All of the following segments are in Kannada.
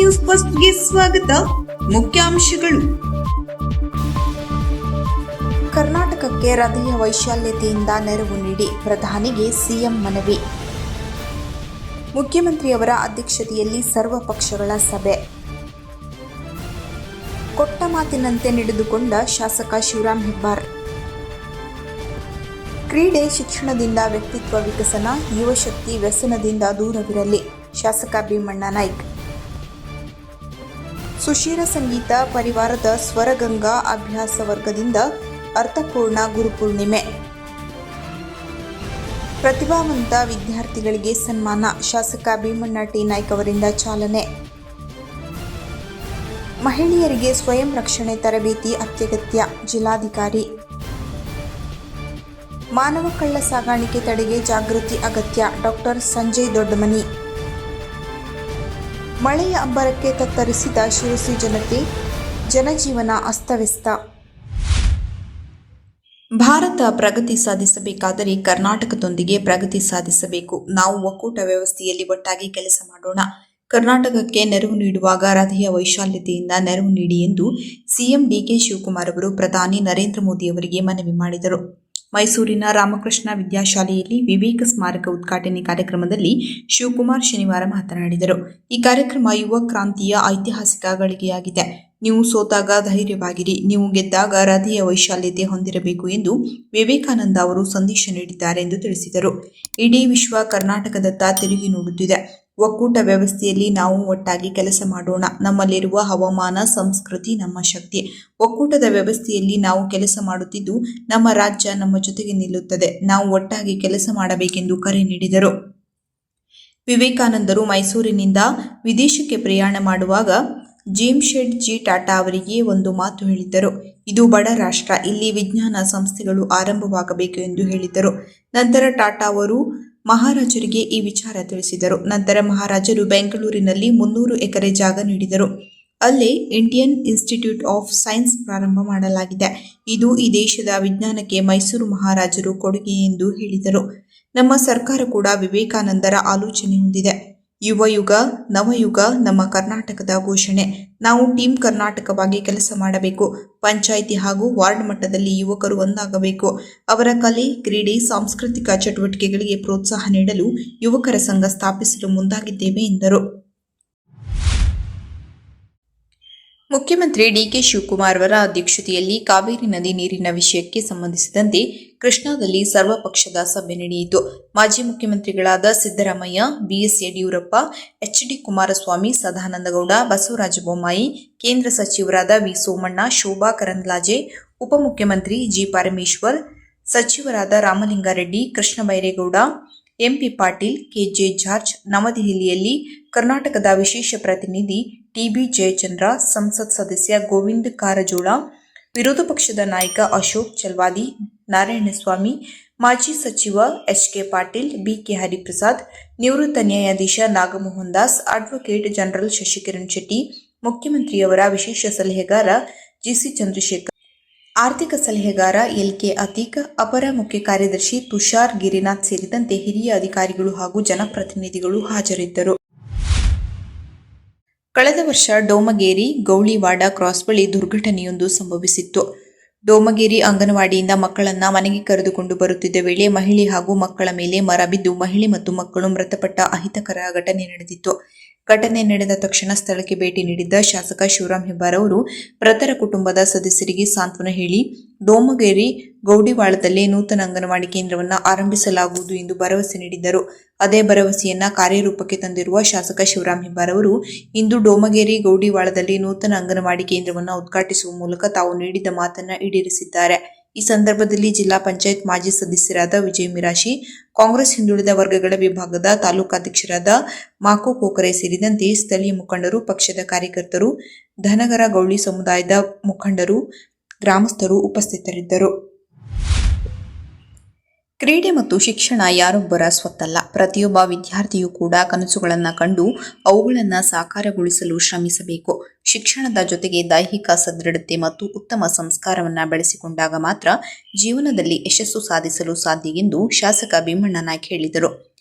ನ್ಯೂಸ್ ಫಸ್ಟ್ಗೆ ಸ್ವಾಗತ. ಮುಖ್ಯಾಂಶಗಳು. ಕರ್ನಾಟಕಕ್ಕೆ ಹೃದಯ ವೈಶಾಲ್ಯತೆಯಿಂದ ನೆರವು ನೀಡಿ ಪ್ರಧಾನಿಗೆ ಸಿಎಂ ಮನವಿ. ಮುಖ್ಯಮಂತ್ರಿಯವರ ಅಧ್ಯಕ್ಷತೆಯಲ್ಲಿ ಸರ್ವ ಪಕ್ಷಗಳ ಸಭೆ. ಕೊಟ್ಟ ಮಾತಿನಂತೆ ನಡೆದುಕೊಂಡ ಶಾಸಕ ಶಿವರಾಮ್ ಹೆಬ್ಬಾರ್. ಕ್ರೀಡೆ ಶಿಕ್ಷಣದಿಂದ ವ್ಯಕ್ತಿತ್ವ ವಿಕಸನ, ಯುವಶಕ್ತಿ ವ್ಯಸನದಿಂದ ದೂರವಿರಲಿ ಶಾಸಕ ಭೀಮಣ್ಣ ನಾಯ್ಕ್. ಸುಶೀಲ ಸಂಗೀತ ಪರಿವಾರದ ಸ್ವರಗಂಗಾ ಅಭ್ಯಾಸ ವರ್ಗದಿಂದ ಅರ್ಥಪೂರ್ಣ ಗುರುಪೂರ್ಣಿಮೆ. ಪ್ರತಿಭಾವಂತ ವಿದ್ಯಾರ್ಥಿಗಳಿಗೆ ಸನ್ಮಾನ, ಶಾಸಕ ಭೀಮಣ್ಣ ಟಿ ನಾಯ್ಕ್ ಅವರಿಂದ ಚಾಲನೆ. ಮಹಿಳೆಯರಿಗೆ ಸ್ವಯಂ ರಕ್ಷಣೆ ತರಬೇತಿ ಅತ್ಯಗತ್ಯ, ಜಿಲ್ಲಾಧಿಕಾರಿ. ಮಾನವ ಕಳ್ಳ ಸಾಗಾಣಿಕೆ ತಡೆಗೆ ಜಾಗೃತಿ ಅಗತ್ಯ, ಡಾಕ್ಟರ್ ಸಂಜಯ್ ದೊಡ್ಡಮನಿ. ಮಳೆಯ ಅಬ್ಬರಕ್ಕೆ ತತ್ತರಿಸಿದ ಶಿರಸಿ ಜನತೆ, ಜನಜೀವನ ಅಸ್ತವ್ಯಸ್ತ. ಭಾರತ ಪ್ರಗತಿ ಸಾಧಿಸಬೇಕಾದರೆ ಕರ್ನಾಟಕದೊಂದಿಗೆ ಪ್ರಗತಿ ಸಾಧಿಸಬೇಕು. ನಾವು ಒಕ್ಕೂಟ ವ್ಯವಸ್ಥೆಯಲ್ಲಿ ಒಟ್ಟಾಗಿ ಕೆಲಸ ಮಾಡೋಣ. ಕರ್ನಾಟಕಕ್ಕೆ ನೆರವು ನೀಡುವಾಗ ಹೃದಯ ವೈಶಾಲ್ಯತೆಯಿಂದ ನೆರವು ನೀಡಿ ಎಂದು ಸಿಎಂ ಡಿಕೆ ಶಿವಕುಮಾರ್ ಅವರು ಪ್ರಧಾನಿ ನರೇಂದ್ರ ಮೋದಿ ಅವರಿಗೆ ಮನವಿ ಮಾಡಿದರು. ಮೈಸೂರಿನ ರಾಮಕೃಷ್ಣ ವಿದ್ಯಾಶಾಲೆಯಲ್ಲಿ ವಿವೇಕ ಸ್ಮಾರಕ ಉದ್ಘಾಟನೆ ಕಾರ್ಯಕ್ರಮದಲ್ಲಿ ಶಿವಕುಮಾರ್ ಶನಿವಾರ ಮಾತನಾಡಿದರು. ಈ ಕಾರ್ಯಕ್ರಮ ಯುವ ಕ್ರಾಂತಿಯ ಐತಿಹಾಸಿಕ ಗಳಿಗೆಯಾಗಿದೆ. ನೀವು ಸೋತಾಗ ಧೈರ್ಯವಾಗಿರಿ, ನೀವು ಗೆದ್ದಾಗ ಹೃದಯ ವೈಶಾಲ್ಯತೆ ಹೊಂದಿರಬೇಕು ಎಂದು ವಿವೇಕಾನಂದ ಅವರು ಸಂದೇಶ ನೀಡಿದ್ದಾರೆ ಎಂದು ತಿಳಿಸಿದರು. ಇಡೀ ವಿಶ್ವ ಕರ್ನಾಟಕದತ್ತ ತಿರುಗಿ ನೋಡುತ್ತಿದೆ. ಒಕ್ಕೂಟ ವ್ಯವಸ್ಥೆಯಲ್ಲಿ ನಾವು ಒಟ್ಟಾಗಿ ಕೆಲಸ ಮಾಡೋಣ. ನಮ್ಮಲ್ಲಿರುವ ಹವಾಮಾನ, ಸಂಸ್ಕೃತಿ ನಮ್ಮ ಶಕ್ತಿ. ಒಕ್ಕೂಟದ ವ್ಯವಸ್ಥೆಯಲ್ಲಿ ನಾವು ಕೆಲಸ ಮಾಡುತ್ತಿದ್ದು ನಮ್ಮ ರಾಜ್ಯ ನಮ್ಮ ಜೊತೆಗೆ ನಿಲ್ಲುತ್ತದೆ. ನಾವು ಒಟ್ಟಾಗಿ ಕೆಲಸ ಮಾಡಬೇಕೆಂದು ಕರೆ ನೀಡಿದರು. ವಿವೇಕಾನಂದರು ಮೈಸೂರಿನಿಂದ ವಿದೇಶಕ್ಕೆ ಪ್ರಯಾಣ ಮಾಡುವಾಗ ಜೆಮ್ಶೆಡ್ಜಿ ಟಾಟಾ ಅವರಿಗೆ ಒಂದು ಮಾತು ಹೇಳಿದ್ದರು. ಇದು ಬಡ ರಾಷ್ಟ್ರ, ಇಲ್ಲಿ ವಿಜ್ಞಾನ ಸಂಸ್ಥೆಗಳು ಆರಂಭವಾಗಬೇಕು ಎಂದು ಹೇಳಿದ್ದರು. ನಂತರ ಟಾಟಾ ಅವರು ಮಹಾರಾಜರಿಗೆ ಈ ವಿಚಾರ ತಿಳಿಸಿದರು. ನಂತರ ಮಹಾರಾಜರು ಬೆಂಗಳೂರಿನಲ್ಲಿ 300 ಎಕರೆ ಜಾಗ ನೀಡಿದರು. ಅಲ್ಲೇ ಇಂಡಿಯನ್ ಇನ್ಸ್ಟಿಟ್ಯೂಟ್ ಆಫ್ ಸೈನ್ಸ್ ಪ್ರಾರಂಭ ಮಾಡಲಾಗಿದೆ. ಇದು ಈ ದೇಶದ ವಿಜ್ಞಾನಕ್ಕೆ ಮೈಸೂರು ಮಹಾರಾಜರು ಕೊಡುಗೆ ಎಂದು ಹೇಳಿದರು. ನಮ್ಮ ಸರ್ಕಾರ ಕೂಡ ವಿವೇಕಾನಂದರ ಆಲೋಚನೆ ಹೊಂದಿದೆ. ಯುವ ಯುಗ, ನವಯುಗ ನಮ್ಮ ಕರ್ನಾಟಕದ ಘೋಷಣೆ. ನಾವು ಟೀಮ್ ಕರ್ನಾಟಕವಾಗಿ ಕೆಲಸ ಮಾಡಬೇಕು. ಪಂಚಾಯಿತಿ ಹಾಗೂ ವಾರ್ಡ್ ಮಟ್ಟದಲ್ಲಿ ಯುವಕರು ಒಂದಾಗಬೇಕು. ಅವರ ಕಲೆ, ಕ್ರೀಡೆ, ಸಾಂಸ್ಕೃತಿಕ ಚಟುವಟಿಕೆಗಳಿಗೆ ಪ್ರೋತ್ಸಾಹ ನೀಡಲು ಯುವಕರ ಸಂಘ ಸ್ಥಾಪಿಸಲು ಮುಂದಾಗಿದ್ದೇವೆ ಎಂದರು. ಮುಖ್ಯಮಂತ್ರಿ ಡಿಕೆ ಶಿವಕುಮಾರ್ ಅವರ ಅಧ್ಯಕ್ಷತೆಯಲ್ಲಿ ಕಾವೇರಿ ನದಿ ನೀರಿನ ವಿಷಯಕ್ಕೆ ಸಂಬಂಧಿಸಿದಂತೆ ಕೃಷ್ಣಾದಲ್ಲಿ ಸರ್ವಪಕ್ಷದ ಸಭೆ ನಡೆಯಿತು. ಮಾಜಿ ಮುಖ್ಯಮಂತ್ರಿಗಳಾದ ಸಿದ್ದರಾಮಯ್ಯ, ಬಿಎಸ್ ಯಡಿಯೂರಪ್ಪ, ಎಚ್ಡಿ ಕುಮಾರಸ್ವಾಮಿ, ಸದಾನಂದಗೌಡ, ಬಸವರಾಜ ಬೊಮ್ಮಾಯಿ, ಕೇಂದ್ರ ಸಚಿವರಾದ ವಿ ಸೋಮಣ್ಣ, ಶೋಭಾ ಕರಂದ್ಲಾಜೆ, ಉಪಮುಖ್ಯಮಂತ್ರಿ ಜಿ ಪರಮೇಶ್ವರ್, ಸಚಿವರಾದ Ramalinga Reddy, Krishna Byregowda, MP Patil, KJ George, ನವದೆಹಲಿಯಲ್ಲಿ ಕರ್ನಾಟಕದ ವಿಶೇಷ ಪ್ರತಿನಿಧಿ ಟಿಬಿ ಜಯಚಂದ್ರ, ಸಂಸತ್ ಸದಸ್ಯ ಗೋವಿಂದ ಕಾರಜೋಳ, ವಿರೋಧ ಪಕ್ಷದ ನಾಯಕ ಅಶೋಕ್ ಚಲ್ವಾದಿ, ನಾರಾಯಣಸ್ವಾಮಿ, ಮಾಜಿ ಸಚಿವ ಎಚ್ಕೆ ಪಾಟೀಲ್, ಬಿಕೆ ಹರಿಪ್ರಸಾದ್, ನಿವೃತ್ತ ನ್ಯಾಯಾಧೀಶ ನಾಗಮೋಹನ್ ದಾಸ್, ಅಡ್ವೊಕೇಟ್ ಜನರಲ್ ಶಶಿಕಿರಣ್ ಶೆಟ್ಟಿ, ಮುಖ್ಯಮಂತ್ರಿಯವರ ವಿಶೇಷ ಸಲಹೆಗಾರ ಜಿಸಿ ಚಂದ್ರಶೇಖರ್, ಆರ್ಥಿಕ ಸಲಹೆಗಾರ ಎಲ್ಕೆ ಅತೀಕ್, ಅಪರ ಮುಖ್ಯ ಕಾರ್ಯದರ್ಶಿ ತುಷಾರ್ ಗಿರಿನಾಥ್ ಸೇರಿದಂತೆ ಹಿರಿಯ ಅಧಿಕಾರಿಗಳು ಹಾಗೂ ಜನಪ್ರತಿನಿಧಿಗಳು ಹಾಜರಿದ್ದರು. ಕಳೆದ ವರ್ಷ ಡೋಮಗೇರಿ ಗೌಳಿವಾಡ ಕ್ರಾಸ್ ಬಳಿ ದುರ್ಘಟನೆಯೊಂದು ಸಂಭವಿಸಿತ್ತು. ಡೋಮಗೇರಿ ಅಂಗನವಾಡಿಯಿಂದ ಮಕ್ಕಳನ್ನ ಮನೆಗೆ ಕರೆದುಕೊಂಡು ಬರುತ್ತಿದ್ದ ವೇಳೆ ಮಹಿಳೆ ಹಾಗೂ ಮಕ್ಕಳ ಮೇಲೆ ಮರ ಬಿದ್ದು ಮಹಿಳೆ ಮತ್ತು ಮಕ್ಕಳು ಮೃತಪಟ್ಟ ಅಹಿತಕರ ಘಟನೆ ನಡೆದಿತ್ತು. ಘಟನೆ ನಡೆದ ತಕ್ಷಣ ಸ್ಥಳಕ್ಕೆ ಭೇಟಿ ನೀಡಿದ್ದ ಶಾಸಕ ಶಿವರಾಮ್ ಹೆಬ್ಬಾರ್ ಅವರು ಮೃತರ ಕುಟುಂಬದ ಸದಸ್ಯರಿಗೆ ಸಾಂತ್ವನ ಹೇಳಿ ಡೋಮಗೇರಿ ಗೌಡಿವಾಳದಲ್ಲೇ ನೂತನ ಅಂಗನವಾಡಿ ಕೇಂದ್ರವನ್ನು ಆರಂಭಿಸಲಾಗುವುದು ಎಂದು ಭರವಸೆ ನೀಡಿದ್ದರು. ಅದೇ ಭರವಸೆಯನ್ನ ಕಾರ್ಯರೂಪಕ್ಕೆ ತಂದಿರುವ ಶಾಸಕ ಶಿವರಾಮ್ ಹೆಬ್ಬಾರ್ ಅವರು ಇಂದು ಡೋಮಗೇರಿ ಗೌಡಿವಾಳದಲ್ಲಿ ನೂತನ ಅಂಗನವಾಡಿ ಕೇಂದ್ರವನ್ನು ಉದ್ಘಾಟಿಸುವ ಮೂಲಕ ತಾವು ನೀಡಿದ ಮಾತನ್ನ ಈಡೇರಿಸಿದ್ದಾರೆ. ಈ ಸಂದರ್ಭದಲ್ಲಿ ಜಿಲ್ಲಾ ಪಂಚಾಯತ್ ಮಾಜಿ ಸದಸ್ಯರಾದ ವಿಜಯ ಮಿರಾಶಿ, ಕಾಂಗ್ರೆಸ್ ಹಿಂದುಳಿದ ವರ್ಗಗಳ ವಿಭಾಗದ ತಾಲೂಕಾಧ್ಯಕ್ಷರಾದ ಮಾಕು ಕೋಕರೆ ಸೇರಿದಂತೆ ಸ್ಥಳೀಯ ಮುಖಂಡರು, ಪಕ್ಷದ ಕಾರ್ಯಕರ್ತರು, ಧನಗರ ಗೌಳಿ ಸಮುದಾಯದ ಮುಖಂಡರು, ಗ್ರಾಮಸ್ಥರು ಉಪಸ್ಥಿತರಿದ್ದರು. ಕ್ರೀಡೆ ಮತ್ತು ಶಿಕ್ಷಣ ಯಾರೊಬ್ಬರ ಸ್ವತ್ತಲ್ಲ. ಪ್ರತಿಯೊಬ್ಬ ವಿದ್ಯಾರ್ಥಿಯೂ ಕೂಡ ಕನಸುಗಳನ್ನು ಕಂಡು ಅವುಗಳನ್ನು ಸಾಕಾರಗೊಳಿಸಲು ಶ್ರಮಿಸಬೇಕು. ಶಿಕ್ಷಣದ ಜೊತೆಗೆ ದೈಹಿಕ ಸದೃಢತೆ ಮತ್ತು ಉತ್ತಮ ಸಂಸ್ಕಾರವನ್ನು ಬೆಳೆಸಿಕೊಂಡಾಗ ಮಾತ್ರ ಜೀವನದಲ್ಲಿ ಯಶಸ್ಸು ಸಾಧಿಸಲು ಸಾಧ್ಯ ಎಂದು ಶಾಸಕ ಭೀಮಣ್ಣ ನಾಯ್ಕ್ ಹೇಳಿದರು.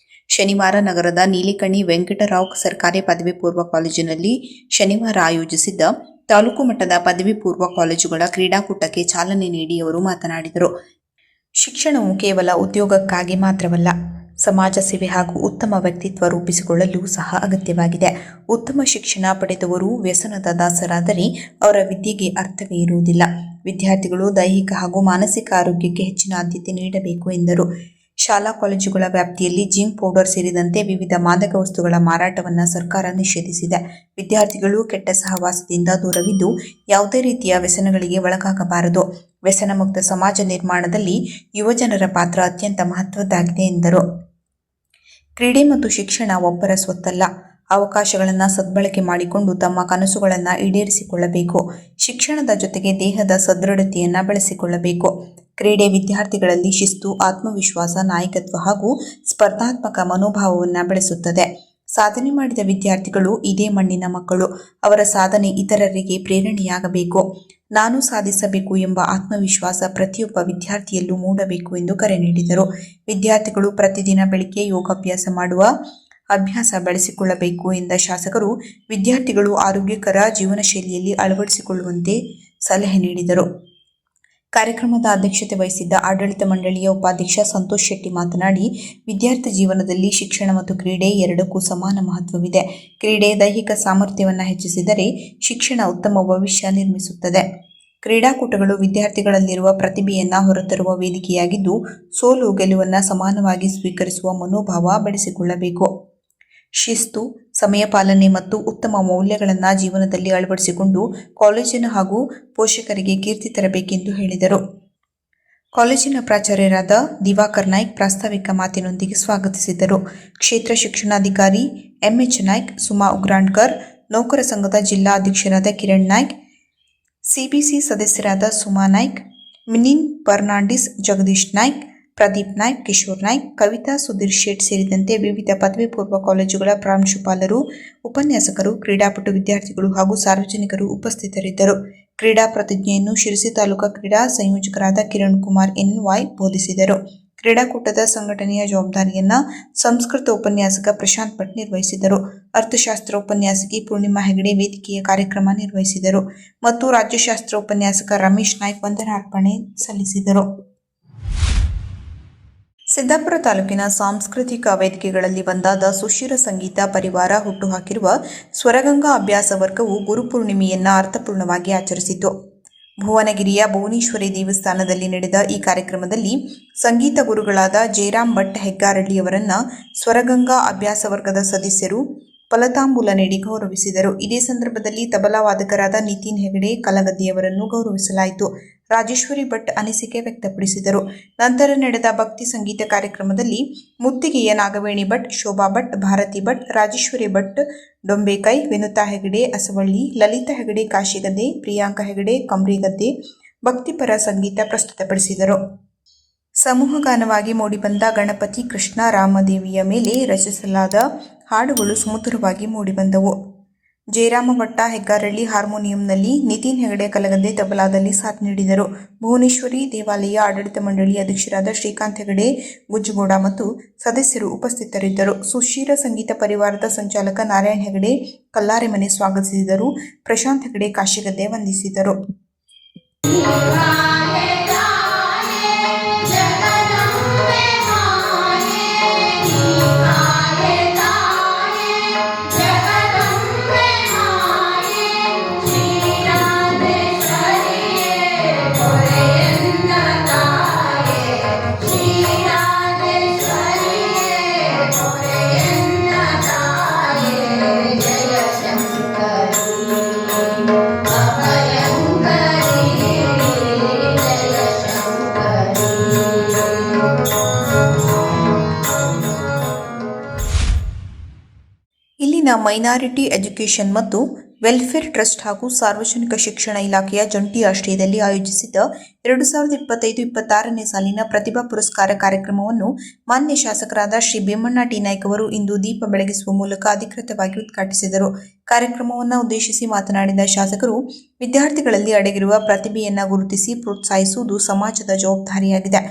ಶನಿವಾರ ನಗರದ ನೀಲಿಕಣಿ ವೆಂಕಟರಾವ್ ಸರ್ಕಾರಿ ಪದವಿ ಪೂರ್ವ ಕಾಲೇಜಿನಲ್ಲಿ ಶನಿವಾರ ಆಯೋಜಿಸಿದ್ದ ತಾಲೂಕು ಮಟ್ಟದ ಪದವಿ ಪೂರ್ವ ಕಾಲೇಜುಗಳ ಕ್ರೀಡಾಕೂಟಕ್ಕೆ ಚಾಲನೆ ನೀಡಿ ಅವರು ಮಾತನಾಡಿದರು. ಶಿಕ್ಷಣವು ಕೇವಲ ಉದ್ಯೋಗಕ್ಕಾಗಿ ಮಾತ್ರವಲ್ಲ, ಸಮಾಜ ಸೇವೆ ಹಾಗೂ ಉತ್ತಮ ವ್ಯಕ್ತಿತ್ವ ರೂಪಿಸಿಕೊಳ್ಳಲು ಸಹ ಅಗತ್ಯವಾಗಿದೆ. ಉತ್ತಮ ಶಿಕ್ಷಣ ಪಡೆದವರು ವ್ಯಸನದ ದಾಸರಾದರೆ ಅವರ ವಿದ್ಯೆಗೆ ಅರ್ಥವೇ ಇರುವುದಿಲ್ಲ. ವಿದ್ಯಾರ್ಥಿಗಳು ದೈಹಿಕ ಹಾಗೂ ಮಾನಸಿಕ ಆರೋಗ್ಯಕ್ಕೆ ಹೆಚ್ಚಿನ ಆದ್ಯತೆ ನೀಡಬೇಕು ಎಂದರು. ಶಾಲಾ ಕಾಲೇಜುಗಳ ವ್ಯಾಪ್ತಿಯಲ್ಲಿ ಜಿಂಕ್ ಪೌಡರ್ ಸೇರಿದಂತೆ ವಿವಿಧ ಮಾದಕ ವಸ್ತುಗಳ ಮಾರಾಟವನ್ನು ಸರ್ಕಾರ ನಿಷೇಧಿಸಿದೆ. ವಿದ್ಯಾರ್ಥಿಗಳು ಕೆಟ್ಟ ಸಹವಾಸದಿಂದ ದೂರವಿದ್ದು ಯಾವುದೇ ರೀತಿಯ ವ್ಯಸನಗಳಿಗೆ ಒಳಗಾಗಬಾರದು. ವ್ಯಸನ ಮುಕ್ತ ಸಮಾಜ ನಿರ್ಮಾಣದಲ್ಲಿ ಯುವಜನರ ಪಾತ್ರ ಅತ್ಯಂತ ಮಹತ್ವದ್ದಾಗಿದೆ ಎಂದರು. ಕ್ರೀಡೆ ಮತ್ತು ಶಿಕ್ಷಣ ಒಬ್ಬರ ಸ್ವತ್ತಲ್ಲ. ಅವಕಾಶಗಳನ್ನು ಸದ್ಬಳಕೆ ಮಾಡಿಕೊಂಡು ತಮ್ಮ ಕನಸುಗಳನ್ನು ಈಡೇರಿಸಿಕೊಳ್ಳಬೇಕು. ಶಿಕ್ಷಣದ ಜೊತೆಗೆ ದೇಹದ ಸದೃಢತೆಯನ್ನು ಬೆಳೆಸಿಕೊಳ್ಳಬೇಕು. ಕ್ರೀಡೆ ವಿದ್ಯಾರ್ಥಿಗಳಲ್ಲಿ ಶಿಸ್ತು, ಆತ್ಮವಿಶ್ವಾಸ, ನಾಯಕತ್ವ ಹಾಗೂ ಸ್ಪರ್ಧಾತ್ಮಕ ಮನೋಭಾವವನ್ನು ಬೆಳೆಸುತ್ತದೆ. ಸಾಧನೆ ಮಾಡಿದ ವಿದ್ಯಾರ್ಥಿಗಳು ಇದೇ ಮಣ್ಣಿನ ಮಕ್ಕಳು. ಅವರ ಸಾಧನೆ ಇತರರಿಗೆ ಪ್ರೇರಣೆಯಾಗಬೇಕು. ನಾನು ಸಾಧಿಸಬೇಕು ಎಂಬ ಆತ್ಮವಿಶ್ವಾಸ ಪ್ರತಿಯೊಬ್ಬ ವಿದ್ಯಾರ್ಥಿಯಲ್ಲೂ ಮೂಡಬೇಕು ಎಂದು ಕರೆ ನೀಡಿದರು. ವಿದ್ಯಾರ್ಥಿಗಳು ಪ್ರತಿದಿನ ಬೆಳಿಗ್ಗೆ ಯೋಗಾಭ್ಯಾಸ ಮಾಡುವ ಅಭ್ಯಾಸ ಬೆಳೆಸಿಕೊಳ್ಳಬೇಕು ಎಂದ ಶಾಸಕರು ವಿದ್ಯಾರ್ಥಿಗಳು ಆರೋಗ್ಯಕರ ಜೀವನ ಶೈಲಿಯಲ್ಲಿ ಅಳವಡಿಸಿಕೊಳ್ಳುವಂತೆ ಸಲಹೆ ನೀಡಿದರು. ಕಾರ್ಯಕ್ರಮದ ಅಧ್ಯಕ್ಷತೆ ವಹಿಸಿದ್ದ ಆಡಳಿತ ಮಂಡಳಿಯ ಉಪಾಧ್ಯಕ್ಷ ಸಂತೋಷ್ ಶೆಟ್ಟಿ ಮಾತನಾಡಿ, ವಿದ್ಯಾರ್ಥಿ ಜೀವನದಲ್ಲಿ ಶಿಕ್ಷಣ ಮತ್ತು ಕ್ರೀಡೆ ಎರಡಕ್ಕೂ ಸಮಾನ ಮಹತ್ವವಿದೆ. ಕ್ರೀಡೆ ದೈಹಿಕ ಸಾಮರ್ಥ್ಯವನ್ನು ಹೆಚ್ಚಿಸಿದರೆ ಶಿಕ್ಷಣ ಉತ್ತಮ ಭವಿಷ್ಯ ನಿರ್ಮಿಸುತ್ತದೆ. ಕ್ರೀಡಾಕೂಟಗಳು ವಿದ್ಯಾರ್ಥಿಗಳಲ್ಲಿರುವ ಪ್ರತಿಭೆಯನ್ನು ಹೊರತರುವ ವೇದಿಕೆಯಾಗಿದ್ದು, ಸೋಲು ಗೆಲುವನ್ನು ಸಮಾನವಾಗಿ ಸ್ವೀಕರಿಸುವ ಮನೋಭಾವ ಬೆಳೆಸಿಕೊಳ್ಳಬೇಕು. ಶಿಸ್ತು, ಸಮಯ ಪಾಲನೆ ಮತ್ತು ಉತ್ತಮ ಮೌಲ್ಯಗಳನ್ನು ಜೀವನದಲ್ಲಿ ಅಳವಡಿಸಿಕೊಂಡು ಕಾಲೇಜಿನ ಹಾಗೂ ಪೋಷಕರಿಗೆ ಕೀರ್ತಿ ತರಬೇಕೆಂದು ಹೇಳಿದರು. ಕಾಲೇಜಿನ ಪ್ರಾಚಾರ್ಯರಾದ ದಿವಾಕರ್ ನಾಯ್ಕ್ ಪ್ರಾಸ್ತಾವಿಕ ಮಾತಿನೊಂದಿಗೆ ಸ್ವಾಗತಿಸಿದರು. ಕ್ಷೇತ್ರ ಶಿಕ್ಷಣಾಧಿಕಾರಿ ಎಂಎಚ್ ನಾಯ್ಕ್, ಸುಮಾ ಉಗ್ರಾಣ್ಕರ್, ನೌಕರ ಸಂಘದ ಜಿಲ್ಲಾ ಅಧ್ಯಕ್ಷರಾದ ಕಿರಣ್ ನಾಯ್ಕ್, ಸಿಬಿಸಿ ಸದಸ್ಯರಾದ ಸುಮಾ ನಾಯ್ಕ್, ಮಿನಿನ್ ಫರ್ನಾಂಡಿಸ್, ಜಗದೀಶ್ ನಾಯ್ಕ್, ಪ್ರದೀಪ್ ನಾಯ್ಕ್, ಕಿಶೋರ್ ನಾಯ್ಕ್, ಕವಿತಾ, ಸುಧೀರ್ ಶೇಟ್ ಸೇರಿದಂತೆ ವಿವಿಧ ಪದವಿ ಪೂರ್ವ ಕಾಲೇಜುಗಳ ಪ್ರಾಂಶುಪಾಲರು, ಉಪನ್ಯಾಸಕರು, ಕ್ರೀಡಾಪಟು ವಿದ್ಯಾರ್ಥಿಗಳು ಹಾಗೂ ಸಾರ್ವಜನಿಕರು ಉಪಸ್ಥಿತರಿದ್ದರು. ಕ್ರೀಡಾ ಪ್ರತಿಜ್ಞೆಯನ್ನು ಶಿರಸಿ ತಾಲೂಕಾ ಕ್ರೀಡಾ ಸಂಯೋಜಕರಾದ ಕಿರಣ್ ಕುಮಾರ್ NY ಬೋಧಿಸಿದರು. ಕ್ರೀಡಾಕೂಟದ ಸಂಘಟನೆಯ ಜವಾಬ್ದಾರಿಯನ್ನು ಸಂಸ್ಕೃತ ಉಪನ್ಯಾಸಕ ಪ್ರಶಾಂತ್ ಭಟ್ ನಿರ್ವಹಿಸಿದರು. ಅರ್ಥಶಾಸ್ತ್ರ ಉಪನ್ಯಾಸಕಿ ಪೂರ್ಣಿಮಾ ಹೆಗಡೆ ವೇದಿಕೆಯ ಕಾರ್ಯಕ್ರಮ ನಿರ್ವಹಿಸಿದರು ಮತ್ತು ರಾಜ್ಯಶಾಸ್ತ್ರ ಉಪನ್ಯಾಸಕ ರಮೇಶ್ ನಾಯ್ಕ್ ವಂದನಾರ್ಪಣೆ ಸಲ್ಲಿಸಿದರು. ಸಿದ್ದಾಪುರ ತಾಲೂಕಿನ ಸಾಂಸ್ಕೃತಿಕ ವೇದಿಕೆಗಳಲ್ಲಿ ಒಂದಾದ ಸುಶಿರ ಸಂಗೀತ ಪರಿವಾರ ಹುಟ್ಟುಹಾಕಿರುವ ಸ್ವರಗಂಗಾ ಅಭ್ಯಾಸ ವರ್ಗವು ಗುರುಪೂರ್ಣಿಮೆಯನ್ನು ಅರ್ಥಪೂರ್ಣವಾಗಿ ಆಚರಿಸಿತು. ಭುವನಗಿರಿಯ ಭುವನೇಶ್ವರಿ ದೇವಸ್ಥಾನದಲ್ಲಿ ನಡೆದ ಈ ಕಾರ್ಯಕ್ರಮದಲ್ಲಿ ಸಂಗೀತ ಗುರುಗಳಾದ ಜಯರಾಮ್ ಭಟ್ ಹೆಗ್ಗಾರಳ್ಳಿಯವರನ್ನು ಸ್ವರಗಂಗಾ ಅಭ್ಯಾಸ ವರ್ಗದ ಸದಸ್ಯರು ಫಲತಾಂಬೂಲ ನೀಡಿ ಗೌರವಿಸಿದರು. ಇದೇ ಸಂದರ್ಭದಲ್ಲಿ ತಬಲಾ ವಾದಕರಾದ ನಿತಿನ್ ಹೆಗಡೆ ಕಲಗದ್ದಿಯವರನ್ನು ಗೌರವಿಸಲಾಯಿತು. ರಾಜೇಶ್ವರಿ ಭಟ್ ಅನಿಸಿಕೆ ವ್ಯಕ್ತಪಡಿಸಿದರು. ನಂತರ ನಡೆದ ಭಕ್ತಿ ಸಂಗೀತ ಕಾರ್ಯಕ್ರಮದಲ್ಲಿ ಮುತ್ತಿಗೆಯ ನಾಗವೇಣಿ ಭಟ್, ಶೋಭಾ ಭಟ್, ಭಾರತಿ ಭಟ್, ರಾಜೇಶ್ವರಿ ಭಟ್ ಡೊಂಬೇಕೈ, ವಿನುತಾ ಹೆಗಡೆ ಅಸವಳ್ಳಿ, ಲಲಿತಾ ಹೆಗಡೆ ಕಾಶಿಗದ್ದೆ, ಪ್ರಿಯಾಂಕಾ ಹೆಗಡೆ ಕಂಬ್ರಿಗದ್ದೆ ಭಕ್ತಿಪರ ಸಂಗೀತ ಪ್ರಸ್ತುತಪಡಿಸಿದರು. ಸಮೂಹಗಾನವಾಗಿ ಮೂಡಿಬಂದ ಗಣಪತಿ ಕೃಷ್ಣ ರಾಮದೇವಿಯ ಮೇಲೆ ರಚಿಸಲಾದ ಹಾಡುಗಳು ಸುಮಧುರವಾಗಿ ಮೂಡಿಬಂದವು. ಜಯರಾಮ ಭಟ್ಟ ಹೆಗ್ಗಾರಳ್ಳಿ ಹಾರ್ಮೋನಿಯಂನಲ್ಲಿ, ನಿತಿನ್ ಹೆಗಡೆ ಕಲಗದ್ದೆ ತಬಲಾದಲ್ಲಿ ಸಾಥ್ ನೀಡಿದರು. ಭುವನೇಶ್ವರಿ ದೇವಾಲಯ ಆಡಳಿತ ಮಂಡಳಿ ಅಧ್ಯಕ್ಷರಾದ ಶ್ರೀಕಾಂತ್ ಹೆಗಡೆ ಗುಜ್ಜುಗೌಡ ಮತ್ತು ಸದಸ್ಯರು ಉಪಸ್ಥಿತರಿದ್ದರು. ಸುಶಿರ ಸಂಗೀತ ಪರಿವಾರದ ಸಂಚಾಲಕ ನಾರಾಯಣ್ ಹೆಗಡೆ ಕಲ್ಲಾರೆಮನೆ ಸ್ವಾಗತಿಸಿದರು. ಪ್ರಶಾಂತ್ ಹೆಗಡೆ ಕಾಶಿಗದ್ದೆ ವಂದಿಸಿದರು. ಇಲ್ಲಿನ ಮೈನಾರಿಟಿ ಎಜುಕೇಷನ್ ಮತ್ತು ವೆಲ್ಫೇರ್ ಟ್ರಸ್ಟ್ ಹಾಗೂ ಸಾರ್ವಜನಿಕ ಶಿಕ್ಷಣ ಇಲಾಖೆಯ ಜಂಟಿ ಆಶ್ರಯದಲ್ಲಿ ಆಯೋಜಿಸಿದ್ದ 2025-26ನೇ ಸಾಲಿನ ಪ್ರತಿಭಾ ಪುರಸ್ಕಾರ ಕಾರ್ಯಕ್ರಮವನ್ನು ಮಾನ್ಯ ಶಾಸಕರಾದ ಶ್ರೀ ಭೀಮಣ್ಣ ಟಿ ನಾಯ್ಕ್ ಅವರು ಇಂದು ದೀಪ ಬೆಳಗಿಸುವ ಮೂಲಕ ಅಧಿಕೃತವಾಗಿ ಉದ್ಘಾಟಿಸಿದರು. ಕಾರ್ಯಕ್ರಮವನ್ನು ಉದ್ದೇಶಿಸಿ ಮಾತನಾಡಿದ ಶಾಸಕರು, ವಿದ್ಯಾರ್ಥಿಗಳಲ್ಲಿ ಅಡಗಿರುವ ಪ್ರತಿಭೆಯನ್ನು ಗುರುತಿಸಿ ಪ್ರೋತ್ಸಾಹಿಸುವುದು ಸಮಾಜದ ಜವಾಬ್ದಾರಿಯಾಗಿದೆ.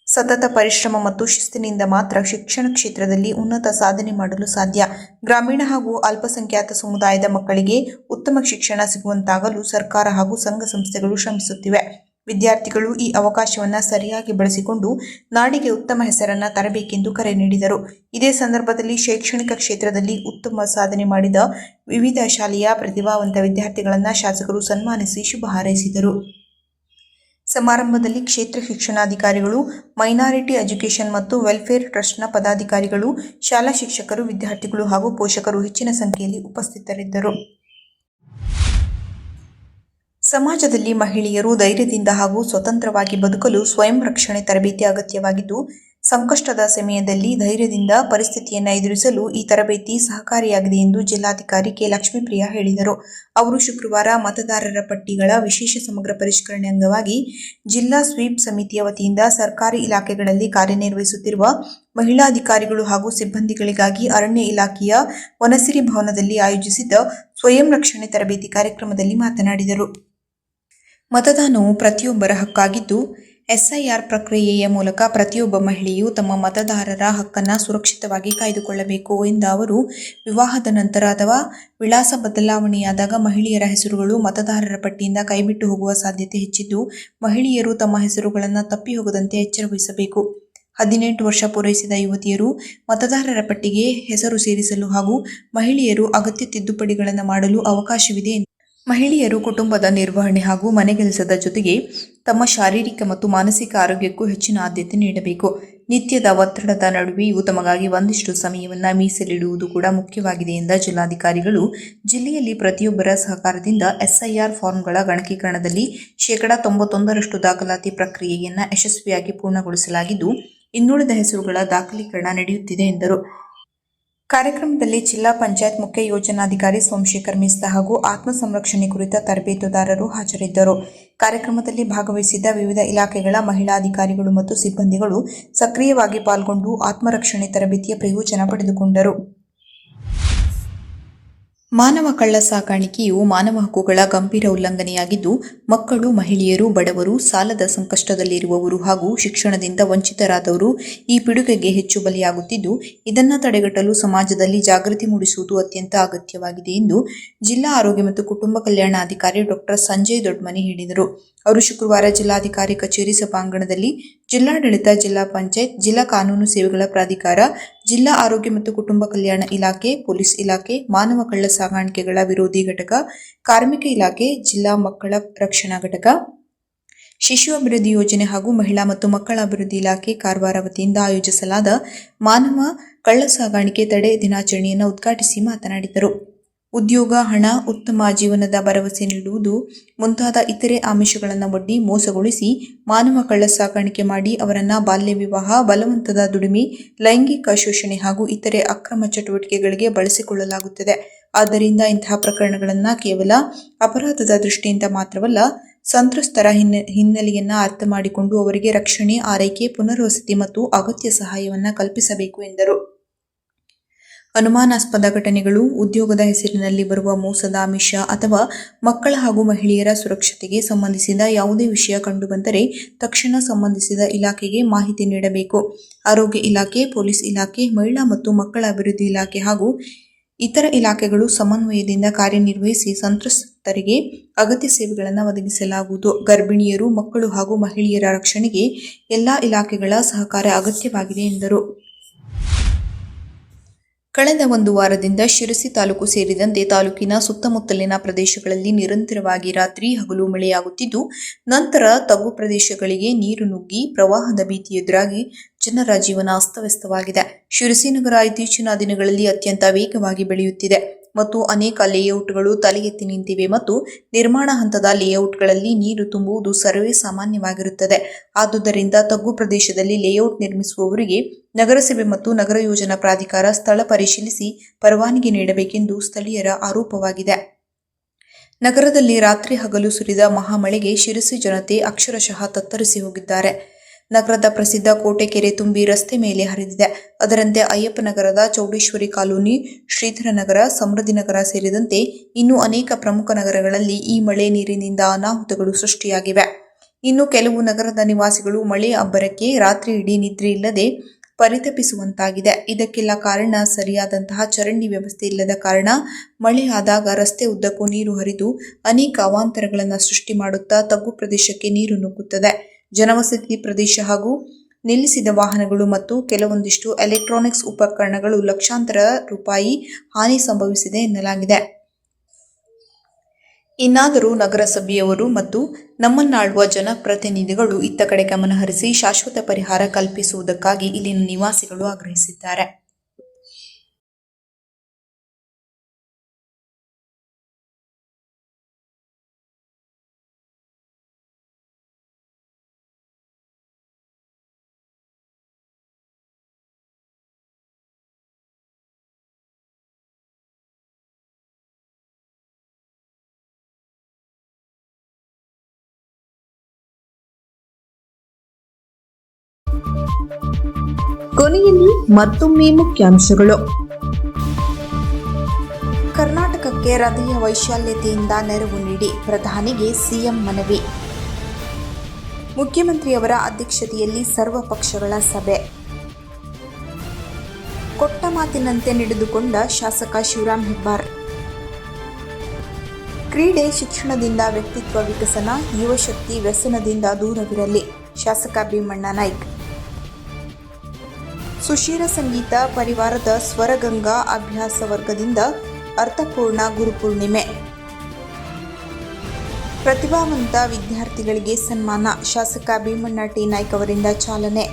ಸತತ ಪರಿಶ್ರಮ ಮತ್ತು ಶಿಸ್ತಿನಿಂದ ಮಾತ್ರ ಶಿಕ್ಷಣ ಕ್ಷೇತ್ರದಲ್ಲಿ ಉನ್ನತ ಸಾಧನೆ ಮಾಡಲು ಸಾಧ್ಯ. ಗ್ರಾಮೀಣ ಹಾಗೂ ಅಲ್ಪಸಂಖ್ಯಾತ ಸಮುದಾಯದ ಮಕ್ಕಳಿಗೆ ಉತ್ತಮ ಶಿಕ್ಷಣ ಸಿಗುವಂತಾಗಲು ಸರ್ಕಾರ ಹಾಗೂ ಸಂಘ ಸಂಸ್ಥೆಗಳು ಶ್ರಮಿಸುತ್ತಿವೆ. ವಿದ್ಯಾರ್ಥಿಗಳು ಈ ಅವಕಾಶವನ್ನು ಸರಿಯಾಗಿ ಬಳಸಿಕೊಂಡು ನಾಡಿಗೆ ಉತ್ತಮ ಹೆಸರನ್ನು ತರಬೇಕೆಂದು ಕರೆ ನೀಡಿದರು. ಇದೇ ಸಂದರ್ಭದಲ್ಲಿ ಶೈಕ್ಷಣಿಕ ಕ್ಷೇತ್ರದಲ್ಲಿ ಉತ್ತಮ ಸಾಧನೆ ಮಾಡಿದ ವಿವಿಧ ಶಾಲೆಯ ಪ್ರತಿಭಾವಂತ ವಿದ್ಯಾರ್ಥಿಗಳನ್ನು ಶಾಸಕರು ಸನ್ಮಾನಿಸಿ ಶುಭ ಹಾರೈಸಿದರು. ಸಮಾರಂಭದಲ್ಲಿ ಕ್ಷೇತ್ರ ಶಿಕ್ಷಣಾಧಿಕಾರಿಗಳು, ಮೈನಾರಿಟಿ ಎಜುಕೇಷನ್ ಮತ್ತು ವೆಲ್ಫೇರ್ ಟ್ರಸ್ಟ್ನ ಪದಾಧಿಕಾರಿಗಳು, ಶಾಲಾ ಶಿಕ್ಷಕರು, ವಿದ್ಯಾರ್ಥಿಗಳು ಹಾಗೂ ಪೋಷಕರು ಹೆಚ್ಚಿನ ಸಂಖ್ಯೆಯಲ್ಲಿ ಉಪಸ್ಥಿತರಿದ್ದರು. ಸಮಾಜದಲ್ಲಿ ಮಹಿಳೆಯರು ಧೈರ್ಯದಿಂದ ಹಾಗೂ ಸ್ವತಂತ್ರವಾಗಿ ಬದುಕಲು ಸ್ವಯಂ ರಕ್ಷಣೆ ತರಬೇತಿ ಅಗತ್ಯವಾಗಿದ್ದು, ಸಂಕಷ್ಟದ ಸಮಯದಲ್ಲಿ ಧೈರ್ಯದಿಂದ ಪರಿಸ್ಥಿತಿಯನ್ನು ಎದುರಿಸಲು ಈ ತರಬೇತಿ ಸಹಕಾರಿಯಾಗಿದೆ ಎಂದು ಜಿಲ್ಲಾಧಿಕಾರಿ ಕೆ. ಲಕ್ಷ್ಮೀಪ್ರಿಯಾ ಹೇಳಿದರು. ಅವರು ಶುಕ್ರವಾರ ಮತದಾರರ ಪಟ್ಟಿಗಳ ವಿಶೇಷ ಸಮಗ್ರ ಪರಿಷ್ಕರಣೆ ಅಂಗವಾಗಿ ಜಿಲ್ಲಾ ಸ್ವೀಪ್ ಸಮಿತಿಯ ವತಿಯಿಂದ ಸರ್ಕಾರಿ ಇಲಾಖೆಗಳಲ್ಲಿ ಕಾರ್ಯನಿರ್ವಹಿಸುತ್ತಿರುವ ಮಹಿಳಾ ಅಧಿಕಾರಿಗಳು ಹಾಗೂ ಸಿಬ್ಬಂದಿಗಳಿಗಾಗಿ ಅರಣ್ಯ ಇಲಾಖೆಯ ವನಸಿರಿ ಭವನದಲ್ಲಿ ಆಯೋಜಿಸಿದ್ದ ಸ್ವಯಂ ರಕ್ಷಣೆ ತರಬೇತಿ ಕಾರ್ಯಕ್ರಮದಲ್ಲಿ ಮಾತನಾಡಿದರು. ಮತದಾನವು ಪ್ರತಿಯೊಬ್ಬರ ಹಕ್ಕಾಗಿದ್ದು, ಎಸ್ಐಆರ್ ಪ್ರಕ್ರಿಯೆಯ ಮೂಲಕ ಪ್ರತಿಯೊಬ್ಬ ಮಹಿಳೆಯೂ ತಮ್ಮ ಮತದಾರರ ಹಕ್ಕನ್ನು ಸುರಕ್ಷಿತವಾಗಿ ಕಾಯ್ದುಕೊಳ್ಳಬೇಕು ಎಂದ ಅವರು, ವಿವಾಹದ ನಂತರ ಅಥವಾ ವಿಳಾಸ ಬದಲಾವಣೆಯಾದಾಗ ಮಹಿಳೆಯರ ಹೆಸರುಗಳು ಮತದಾರರ ಪಟ್ಟಿಯಿಂದ ಕೈಬಿಟ್ಟು ಹೋಗುವ ಸಾಧ್ಯತೆ ಹೆಚ್ಚಿದ್ದು, ಮಹಿಳೆಯರು ತಮ್ಮ ಹೆಸರುಗಳನ್ನು ತಪ್ಪಿ ಹೋಗದಂತೆ ಎಚ್ಚರ ವಹಿಸಬೇಕು. 18 ವರ್ಷ ಪೂರೈಸಿದ ಯುವತಿಯರು ಮತದಾರರ ಪಟ್ಟಿಗೆ ಹೆಸರು ಸೇರಿಸಲು ಹಾಗೂ ಮಹಿಳೆಯರು ಅಗತ್ಯ ತಿದ್ದುಪಡಿಗಳನ್ನು ಮಾಡಲು ಅವಕಾಶವಿದೆ. ಮಹಿಳೆಯರು ಕುಟುಂಬದ ನಿರ್ವಹಣೆ ಹಾಗೂ ಮನೆಗೆಲಸದ ಜೊತೆಗೆ ತಮ್ಮ ಶಾರೀರಿಕ ಮತ್ತು ಮಾನಸಿಕ ಆರೋಗ್ಯಕ್ಕೂ ಹೆಚ್ಚಿನ ಆದ್ಯತೆ ನೀಡಬೇಕು. ನಿತ್ಯದ ಒತ್ತಡದ ನಡುವೆಯೂ ತಮಗಾಗಿ ಒಂದಿಷ್ಟು ಸಮಯವನ್ನು ಮೀಸಲಿಡುವುದು ಕೂಡ ಮುಖ್ಯವಾಗಿದೆ ಎಂದ ಜಿಲ್ಲಾಧಿಕಾರಿಗಳು, ಜಿಲ್ಲೆಯಲ್ಲಿ ಪ್ರತಿಯೊಬ್ಬರ ಸಹಕಾರದಿಂದ ಎಸ್ಐಆರ್ ಫಾರ್ಮ್ಗಳ ಗಣಕೀಕರಣದಲ್ಲಿ 91% ದಾಖಲಾತಿ ಪ್ರಕ್ರಿಯೆಯನ್ನು ಯಶಸ್ವಿಯಾಗಿ ಪೂರ್ಣಗೊಳಿಸಲಾಗಿದ್ದು, ಇನ್ನುಳಿದ ಹೆಸರುಗಳ ದಾಖಲೀಕರಣ ನಡೆಯುತ್ತಿದೆ ಎಂದರು. ಕಾರ್ಯಕ್ರಮದಲ್ಲಿ ಜಿಲ್ಲಾ ಪಂಚಾಯತ್ ಮುಖ್ಯ ಯೋಜನಾಧಿಕಾರಿ ಸೋಮಶೇಖರ್ ಮಿಸ್ತಾ ಹಾಗೂ ಆತ್ಮ ಸಂರಕ್ಷಣೆ ಕುರಿತ ತರಬೇತುದಾರರು ಹಾಜರಿದ್ದರು. ಕಾರ್ಯಕ್ರಮದಲ್ಲಿ ಭಾಗವಹಿಸಿದ್ದ ವಿವಿಧ ಇಲಾಖೆಗಳ ಮಹಿಳಾ ಅಧಿಕಾರಿಗಳು ಮತ್ತು ಸಿಬ್ಬಂದಿಗಳು ಸಕ್ರಿಯವಾಗಿ ಪಾಲ್ಗೊಂಡು ಆತ್ಮರಕ್ಷಣೆ ತರಬೇತಿಯ ಪ್ರಯೋಜನ ಪಡೆದುಕೊಂಡರು. ಮಾನವ ಕಳ್ಳ ಸಾಗಾಣಿಕೆಯು ಮಾನವ ಹಕ್ಕುಗಳ ಗಂಭೀರ ಉಲ್ಲಂಘನೆಯಾಗಿದ್ದು, ಮಕ್ಕಳು, ಮಹಿಳೆಯರು, ಬಡವರು, ಸಾಲದ ಸಂಕಷ್ಟದಲ್ಲಿರುವವರು ಹಾಗೂ ಶಿಕ್ಷಣದಿಂದ ವಂಚಿತರಾದವರು ಈ ಪಿಡುಗಿಗೆ ಹೆಚ್ಚು ಬಲಿಯಾಗುತ್ತಿದ್ದು, ಇದನ್ನು ತಡೆಗಟ್ಟಲು ಸಮಾಜದಲ್ಲಿ ಜಾಗೃತಿ ಮೂಡಿಸುವುದು ಅತ್ಯಂತ ಅಗತ್ಯವಾಗಿದೆ ಎಂದು ಜಿಲ್ಲಾ ಆರೋಗ್ಯ ಮತ್ತು ಕುಟುಂಬ ಕಲ್ಯಾಣಾಧಿಕಾರಿ ಡಾ. ಸಂಜಯ್ ದೊಡ್ಮನಿ ಹೇಳಿದರು. ಅವರು ಶುಕ್ರವಾರ ಜಿಲ್ಲಾಧಿಕಾರಿ ಕಚೇರಿ ಸಭಾಂಗಣದಲ್ಲಿ ಜಿಲ್ಲಾಡಳಿತ, ಜಿಲ್ಲಾ ಪಂಚಾಯತ್, ಜಿಲ್ಲಾ ಕಾನೂನು ಸೇವೆಗಳ ಪ್ರಾಧಿಕಾರ, ಜಿಲ್ಲಾ ಆರೋಗ್ಯ ಮತ್ತು ಕುಟುಂಬ ಕಲ್ಯಾಣ ಇಲಾಖೆ, ಪೊಲೀಸ್ ಇಲಾಖೆ, ಮಾನವ ಕಳ್ಳ ಸಾಗಾಣಿಕೆಗಳ ವಿರೋಧಿ ಘಟಕ, ಕಾರ್ಮಿಕ ಇಲಾಖೆ, ಜಿಲ್ಲಾ ಮಕ್ಕಳ ರಕ್ಷಣಾ ಘಟಕ, ಶಿಶು ಅಭಿವೃದ್ಧಿ ಯೋಜನೆ ಹಾಗೂ ಮಹಿಳಾ ಮತ್ತು ಮಕ್ಕಳ ಅಭಿವೃದ್ಧಿ ಇಲಾಖೆ ಕಾರವಾರ ವತಿಯಿಂದ ಆಯೋಜಿಸಲಾದ ಮಾನವ ಕಳ್ಳ ಸಾಗಾಣಿಕೆ ತಡೆ ದಿನಾಚರಣೆಯನ್ನು ಉದ್ಘಾಟಿಸಿ ಮಾತನಾಡಿದರು. ಉದ್ಯೋಗ, ಹಣ, ಉತ್ತಮ ಜೀವನದ ಭರವಸೆ ನೀಡುವುದು ಮುಂತಾದ ಇತರೆ ಆಮಿಷಗಳನ್ನು ಒಡ್ಡಿ ಮೋಸಗೊಳಿಸಿ ಮಾನವ ಕಳ್ಳ ಸಾಗಾಣಿಕೆ ಮಾಡಿ ಅವರನ್ನು ಬಾಲ್ಯ ವಿವಾಹ, ಬಲವಂತದ ದುಡಿಮೆ, ಲೈಂಗಿಕ ಶೋಷಣೆ ಹಾಗೂ ಇತರೆ ಅಕ್ರಮ ಚಟುವಟಿಕೆಗಳಿಗೆ ಬಳಸಿಕೊಳ್ಳಲಾಗುತ್ತದೆ. ಆದ್ದರಿಂದ ಇಂತಹ ಪ್ರಕರಣಗಳನ್ನು ಕೇವಲ ಅಪರಾಧದ ದೃಷ್ಟಿಯಿಂದ ಮಾತ್ರವಲ್ಲ, ಸಂತ್ರಸ್ತರ ಹಿನ್ನೆಲೆಯನ್ನು ಅರ್ಥ ಮಾಡಿಕೊಂಡು ಅವರಿಗೆ ರಕ್ಷಣೆ, ಆರೈಕೆ, ಪುನರ್ವಸತಿ ಮತ್ತು ಅಗತ್ಯ ಸಹಾಯವನ್ನು ಕಲ್ಪಿಸಬೇಕು ಎಂದರು. ಅನುಮಾನಾಸ್ಪದ ಘಟನೆಗಳು, ಉದ್ಯೋಗದ ಹೆಸರಿನಲ್ಲಿ ಬರುವ ಮೋಸದ ಆಮಿಷ ಅಥವಾ ಮಕ್ಕಳ ಹಾಗೂ ಮಹಿಳೆಯರ ಸುರಕ್ಷತೆಗೆ ಸಂಬಂಧಿಸಿದ ಯಾವುದೇ ವಿಷಯ ಕಂಡುಬಂದರೆ ತಕ್ಷಣ ಸಂಬಂಧಿಸಿದ ಇಲಾಖೆಗೆ ಮಾಹಿತಿ ನೀಡಬೇಕು. ಆರೋಗ್ಯ ಇಲಾಖೆ, ಪೊಲೀಸ್ ಇಲಾಖೆ, ಮಹಿಳಾ ಮತ್ತು ಮಕ್ಕಳ ಅಭಿವೃದ್ಧಿ ಇಲಾಖೆ ಹಾಗೂ ಇತರ ಇಲಾಖೆಗಳು ಸಮನ್ವಯದಿಂದ ಕಾರ್ಯನಿರ್ವಹಿಸಿ ಸಂತ್ರಸ್ತರಿಗೆ ಅಗತ್ಯ ಸೇವೆಗಳನ್ನು ಒದಗಿಸಲಾಗುವುದು. ಗರ್ಭಿಣಿಯರು, ಮಕ್ಕಳು ಹಾಗೂ ಮಹಿಳೆಯರ ರಕ್ಷಣೆಗೆ ಎಲ್ಲಾ ಇಲಾಖೆಗಳ ಸಹಕಾರ ಅಗತ್ಯವಾಗಿದೆ ಎಂದರು. ಕಳೆದ ಒಂದು ವಾರದಿಂದ ಶಿರಸಿ ತಾಲೂಕು ಸೇರಿದಂತೆ ತಾಲೂಕಿನ ಸುತ್ತಮುತ್ತಲಿನ ಪ್ರದೇಶಗಳಲ್ಲಿ ನಿರಂತರವಾಗಿ ರಾತ್ರಿ ಹಗಲು ಮಳೆಯಾಗುತ್ತಿದ್ದು, ನಂತರ ತಗ್ಗು ಪ್ರದೇಶಗಳಿಗೆ ನೀರು ನುಗ್ಗಿ ಪ್ರವಾಹದ ಭೀತಿ ಎದುರಾಗಿ ಜನರ ಜೀವನ ಅಸ್ತವ್ಯಸ್ತವಾಗಿದೆ. ಶಿರಸಿ ನಗರ ಇತ್ತೀಚಿನ ದಿನಗಳಲ್ಲಿ ಅತ್ಯಂತ ವೇಗವಾಗಿ ಬೆಳೆಯುತ್ತಿದೆ ಮತ್ತು ಅನೇಕ ಲೇಔಟ್ಗಳು ತಲೆ ಎತ್ತಿ ನಿಂತಿವೆ ಮತ್ತು ನಿರ್ಮಾಣ ಹಂತದ ಲೇಔಟ್ಗಳಲ್ಲಿ ನೀರು ತುಂಬುವುದು ಸರ್ವೇ ಸಾಮಾನ್ಯವಾಗಿರುತ್ತದೆ. ಆದುದರಿಂದ ತಗ್ಗು ಪ್ರದೇಶದಲ್ಲಿ ಲೇಔಟ್ ನಿರ್ಮಿಸುವವರಿಗೆ ನಗರಸಭೆ ಮತ್ತು ನಗರ ಯೋಜನಾ ಪ್ರಾಧಿಕಾರ ಸ್ಥಳ ಪರಿಶೀಲಿಸಿ ಪರವಾನಗಿ ನೀಡಬೇಕೆಂದು ಸ್ಥಳೀಯರ ಆರೋಪವಾಗಿದೆ. ನಗರದಲ್ಲಿ ರಾತ್ರಿ ಹಗಲು ಸುರಿದ ಮಹಾಮಳೆಗೆ ಶಿರಸಿ ಜನತೆ ಅಕ್ಷರಶಃ ತತ್ತರಿಸಿ ಹೋಗಿದ್ದಾರೆ. ನಗರದ ಪ್ರಸಿದ್ಧ ಕೋಟೆ ಕೆರೆ ತುಂಬಿ ರಸ್ತೆ ಮೇಲೆ ಹರಿದಿದೆ. ಅದರಂತೆ ಅಯ್ಯಪ್ಪನಗರದ ಚೌಡೇಶ್ವರಿ ಕಾಲೋನಿ, ಶ್ರೀಧರನಗರ, ಸಮೃದ್ಧಿನಗರ ಸೇರಿದಂತೆ ಇನ್ನೂ ಅನೇಕ ಪ್ರಮುಖ ನಗರಗಳಲ್ಲಿ ಈ ಮಳೆ ನೀರಿನಿಂದ ಅನಾಹುತಗಳು ಸೃಷ್ಟಿಯಾಗಿವೆ. ಇನ್ನು ಕೆಲವು ನಗರದ ನಿವಾಸಿಗಳು ಮಳೆ ಅಬ್ಬರಕ್ಕೆ ರಾತ್ರಿ ಇಡೀ ನಿದ್ರೆ ಇಲ್ಲದೆ ಪರಿತಪಿಸುವಂತಾಗಿದೆ. ಇದಕ್ಕೆಲ್ಲ ಕಾರಣ ಸರಿಯಾದಂತಹ ಚರಂಡಿ ವ್ಯವಸ್ಥೆ ಇಲ್ಲದ ಕಾರಣ ಮಳೆ ಆದಾಗ ರಸ್ತೆ ಉದ್ದಕ್ಕೂ ನೀರು ಹರಿದು ಅನೇಕ ಅವಾಂತರಗಳನ್ನು ಸೃಷ್ಟಿ ಮಾಡುತ್ತಾ ತಗ್ಗು ಪ್ರದೇಶಕ್ಕೆ ನೀರು ನುಗ್ಗುತ್ತದೆ. ಜನವಸತಿ ಪ್ರದೇಶ ಹಾಗೂ ನಿಲ್ಲಿಸಿದ ವಾಹನಗಳು ಮತ್ತು ಕೆಲವೊಂದಿಷ್ಟು ಎಲೆಕ್ಟ್ರಾನಿಕ್ಸ್ ಉಪಕರಣಗಳು ಲಕ್ಷಾಂತರ ರೂಪಾಯಿ ಹಾನಿ ಸಂಭವಿಸಿದೆ ಎನ್ನಲಾಗಿದೆ. ಇನ್ನಾದರೂ ನಗರಸಭೆಯವರು ಮತ್ತು ನಮ್ಮನ್ನಾಳುವ ಜನಪ್ರತಿನಿಧಿಗಳು ಇತ್ತ ಕಡೆ ಗಮನ ಹರಿಸಿ ಶಾಶ್ವತ ಪರಿಹಾರ ಕಲ್ಪಿಸುವುದಕ್ಕಾಗಿ ಇಲ್ಲಿನ ನಿವಾಸಿಗಳು ಆಗ್ರಹಿಸಿದ್ದಾರೆ. ಕೊನೆಯಲ್ಲಿ ಮತ್ತೊಮ್ಮೆ ಮುಖ್ಯಾಂಶಗಳು. ಕರ್ನಾಟಕಕ್ಕೆ ಹೃದಯ ವೈಶಾಲ್ಯತೆಯಿಂದ ನೆರವು ನೀಡಿ ಪ್ರಧಾನಿಗೆ ಸಿಎಂ ಮನವಿ. ಮುಖ್ಯಮಂತ್ರಿಯವರ ಅಧ್ಯಕ್ಷತೆಯಲ್ಲಿ ಸರ್ವ ಪಕ್ಷಗಳ ಸಭೆ. ಕೊಟ್ಟ ಮಾತಿನಂತೆ ನಡೆದುಕೊಂಡ ಶಾಸಕ ಶಿವರಾಂ ಹೆಬ್ಬಾರ್. ಕ್ರೀಡೆ ಶಿಕ್ಷಣದಿಂದ ವ್ಯಕ್ತಿತ್ವ ವಿಕಸನ, ಯುವಶಕ್ತಿ ವ್ಯಸನದಿಂದ ದೂರವಿರಲಿ ಶಾಸಕ ಭೀಮಣ್ಣ ನಾಯ್ಕ್. ಸುಶೀರ ಸಂಗೀತ ಪರಿವಾರದ ಸ್ವರಗಂಗಾ ಅಭ್ಯಾಸ ವರ್ಗದಿಂದ ಅರ್ಥಪೂರ್ಣ ಗುರುಪೂರ್ಣಿಮೆ. ಪ್ರತಿಭಾವಂತ ವಿದ್ಯಾರ್ಥಿಗಳಿಗೆ ಸನ್ಮಾನ ಶಾಸಕ ಭೀಮಣ್ಣ ಟಿ ನಾಯ್ಕ್ ಅವರಿಂದ ಚಾಲನೆ.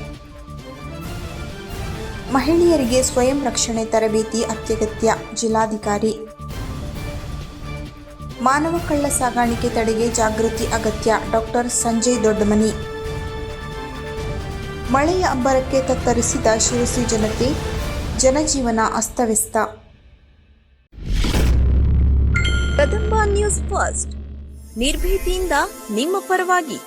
ಮಹಿಳೆಯರಿಗೆ ಸ್ವಯಂ ರಕ್ಷಣೆ ತರಬೇತಿ ಅತ್ಯಗತ್ಯ ಜಿಲ್ಲಾಧಿಕಾರಿ. ಮಾನವ ಕಳ್ಳ ಸಾಗಾಣಿಕೆ ತಡೆಗೆ ಜಾಗೃತಿ ಅಗತ್ಯ ಡಾಕ್ಟರ್ ಸಂಜಯ್ ದೊಡ್ಡಮನಿ. ಮಳೆಯ ಅಬ್ಬರಕ್ಕೆ ತತ್ತರಿಸಿದ ಶಿರಸಿ ಜನತೆ, ಜನಜೀವನ ಅಸ್ತವ್ಯಸ್ತ. ಕದಂಬ ನ್ಯೂಸ್ ಫಸ್ಟ್, ನಿರ್ಭೀತಿಯಿಂದ ನಿಮ್ಮ ಪರವಾಗಿ.